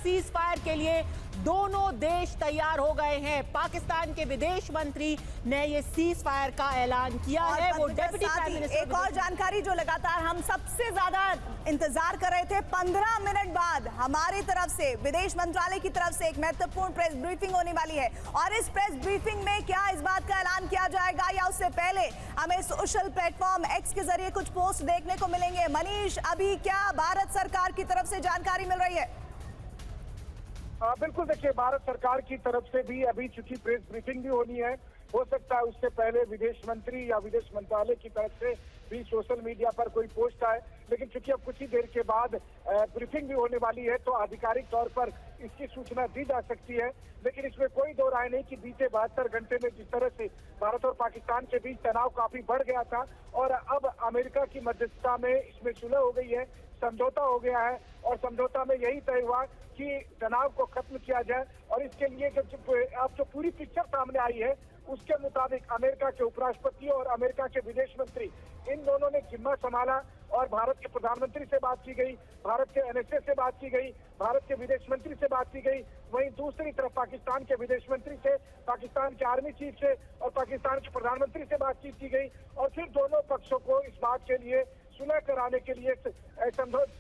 Cease fire के लिए दोनों देश तैयार हो गए हैं। पाकिस्तान के विदेश मंत्री ने ये सीज फायर का ऐलान किया है। वो डेप्यूटी प्राइम मिनिस्टर। एक और जानकारी जो लगातार हम सबसे ज्यादा इंतजार कर रहे थे, 15 मिनट बाद हमारी तरफ से, विदेश मंत्रालय की तरफ से एक महत्वपूर्ण प्रेस ब्रीफिंग होने वाली है। और इस प्रेस ब्रीफिंग में क्या इस बात का ऐलान किया जाएगा या उससे पहले हमें सोशल प्लेटफॉर्म एक्स के जरिए कुछ पोस्ट देखने को मिलेंगे? मनीष, अभी क्या भारत सरकार की तरफ से जानकारी मिल रही है? बिल्कुल, देखिए, भारत सरकार की तरफ से भी अभी चूंकि प्रेस ब्रीफिंग भी होनी है, हो सकता है उससे पहले विदेश मंत्री या विदेश मंत्रालय की तरफ से भी सोशल मीडिया पर कोई पोस्ट आए। लेकिन चूंकि अब कुछ ही देर के बाद ब्रीफिंग भी होने वाली है, तो आधिकारिक तौर पर इसकी सूचना दी जा सकती है। लेकिन इसमें कोई दो राय नहीं कि बीते 72 घंटे में जिस तरह से भारत और पाकिस्तान के बीच तनाव काफी बढ़ गया था और अब अमेरिका की मध्यस्थता में इसमें सुलह हो गई है, समझौता हो गया है और समझौता में यही तय हुआ कि तनाव को खत्म किया जाए। और इसके लिए अब जो पूरी पिक्चर सामने आई है उसके मुताबिक अमेरिका के उपराष्ट्रपति और अमेरिका के विदेश मंत्री, इन दोनों ने जिम्मा संभाला और भारत के प्रधानमंत्री से बात की गई, भारत के एनएसए से बात की गई, भारत के विदेश मंत्री से बात की गई। वहीं दूसरी तरफ पाकिस्तान के विदेश मंत्री से, पाकिस्तान के आर्मी चीफ से और पाकिस्तान के प्रधानमंत्री से बातचीत की गई। और फिर दोनों पक्षों को इस बात के लिए सुलह कराने के लिए सहमत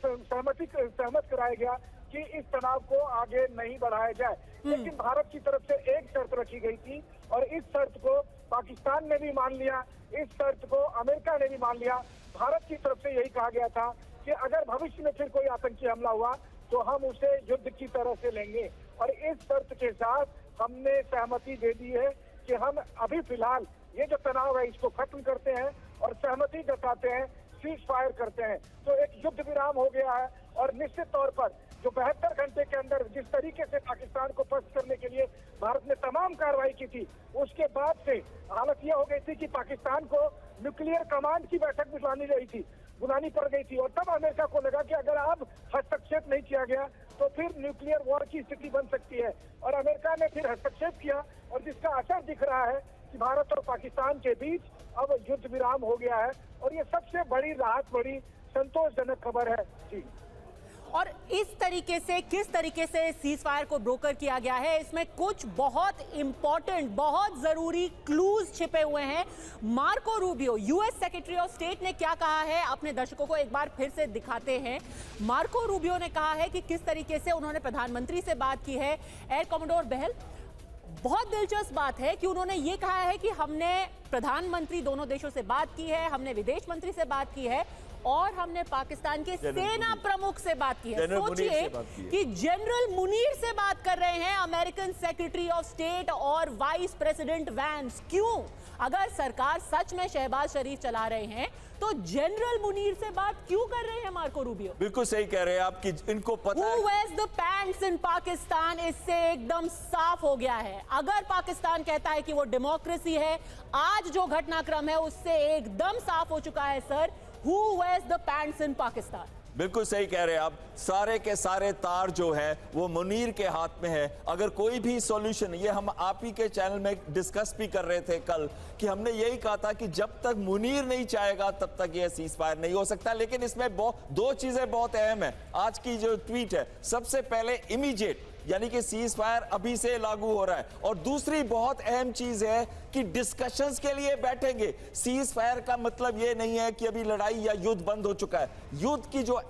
कराया गया कि इस तनाव को आगे नहीं बढ़ाया जाए। लेकिन भारत की तरफ से एक शर्त रखी गई थी और इस शर्त को पाकिस्तान ने भी मान लिया, इस शर्त को अमेरिका ने भी मान लिया। भारत की तरफ से यही कहा गया था कि अगर भविष्य में फिर कोई आतंकी हमला हुआ तो हम उसे युद्ध की तरह से लेंगे। और इस शर्त के साथ हमने सहमति दे दी है कि हम अभी फिलहाल ये जो तनाव है इसको खत्म करते हैं और सहमति जताते हैं, सीज फायर करते हैं। तो एक युद्ध विराम हो गया है। और निश्चित तौर पर जो 72 घंटे के अंदर जिस तरीके से पाकिस्तान को पस्त करने के लिए भारत ने तमाम कार्रवाई की थी, उसके बाद से हालत यह हो गई थी कि पाकिस्तान को न्यूक्लियर कमांड की बैठक बुलानी पड़ गई थी। और तब अमेरिका को लगा कि अगर अब हस्तक्षेप नहीं किया गया तो फिर न्यूक्लियर वॉर की स्थिति बन सकती है। और अमेरिका ने फिर हस्तक्षेप किया और जिसका असर दिख रहा है कि भारत और पाकिस्तान के बीच अब युद्ध विराम हो गया है। और ये सबसे बड़ी राहत, बड़ी संतोषजनक खबर है जी। और इस तरीके से, किस तरीके से सीज फायर को ब्रोकर किया गया है, इसमें कुछ बहुत इंपॉर्टेंट, बहुत जरूरी क्लूज छिपे हुए हैं। Marco Rubio, US secretary of state, ने क्या कहा है अपने दर्शकों को एक बार फिर से दिखाते हैं। मार्को रूबियो ने कहा है कि किस तरीके से उन्होंने प्रधानमंत्री से बात की है। एयर कमोडोर बहल, बहुत दिलचस्प बात है कि उन्होंने ये कहा है कि हमने प्रधानमंत्री दोनों देशों से बात की है, हमने विदेश मंत्री से बात की है और हमने पाकिस्तान के सेना प्रमुख से बात की है। सोचिए कि जनरल मुनीर से बात कर रहे हैं अमेरिकन सेक्रेटरी ऑफ स्टेट और वाइस प्रेसिडेंट वैंस। क्यों? अगर सरकार सच में शहबाज शरीफ चला रहे हैं तो जनरल मुनीर से बात क्यों कर रहे हैं मार्को रूबियो? बिल्कुल सही कह रहे हैं आप कि इनको पता है। Who wears the pants in Pakistan? इससे एकदम साफ हो गया है। अगर पाकिस्तान कहता है कि वो डेमोक्रेसी है, आज जो घटनाक्रम है उससे एकदम साफ हो चुका है sir. Who wears the pants in Pakistan? बिल्कुल सही कह रहे हैं आप। सारे के सारे तार जो है वो मुनीर के हाथ में है। अगर कोई भी सॉल्यूशन, ये हम आप ही के चैनल में डिस्कस भी कर रहे थे कल कि हमने यही कहा था कि जब तक मुनीर नहीं चाहेगा तब तक ये सीज फायर नहीं हो सकता। लेकिन इसमें दो चीजें बहुत अहम है। आज की जो ट्वीट है, सबसे पहले इमीडिएट यानी कि सीज फायर अभी से लागू हो रहा है। और दूसरी बहुत अहम चीज है कि डिस्कशंस के लिए बैठेंगे। सीज फायर का मतलब ये नहीं है कि अभी लड़ाई या युद्ध बंद हो चुका है। युद्ध की जो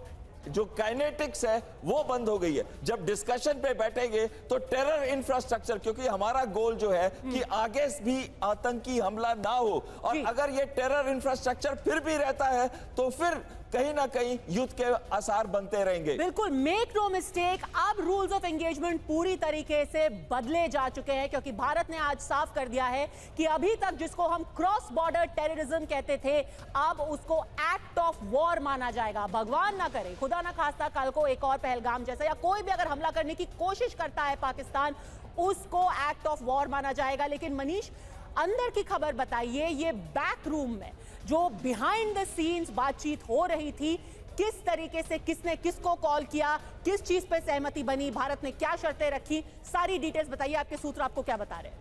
काइनेटिक्स है वो बंद हो गई है। जब डिस्कशन पे बैठेंगे तो टेरर इंफ्रास्ट्रक्चर, क्योंकि हमारा गोल जो है कि आगे भी आतंकी हमला ना हो, और अगर ये टेरर इंफ्रास्ट्रक्चर फिर भी रहता है तो फिर कहीं ना कहीं युद्ध के आसार बनते रहेंगे। बिल्कुल, मेक नो मिस्टेक, अब रूल्स ऑफ एंगेजमेंट पूरी तरीके से बदले जा चुके हैं, क्योंकि भारत ने आज साफ कर दिया है कि अभी तक जिसको हम क्रॉस बॉर्डर टेररिज्म कहते थे, अब उसको एक्ट ऑफ वॉर माना जाएगा। भगवान ना करे, खुदा ना खास्ता, कल को एक और पहलगाम जैसा या कोई भी अगर हमला करने की कोशिश करता है पाकिस्तान, उसको एक्ट ऑफ वॉर माना जाएगा। लेकिन मनीष, अंदर की खबर बताइए, ये बैक रूम में जो बिहाइंड द सीन्स बातचीत हो रही थी, किस तरीके से किसने किसको कॉल किया, किस चीज पे सहमति बनी, भारत ने क्या शर्तें रखी, सारी डिटेल्स बताइए। आपके सूत्र आपको क्या बता रहे हैं?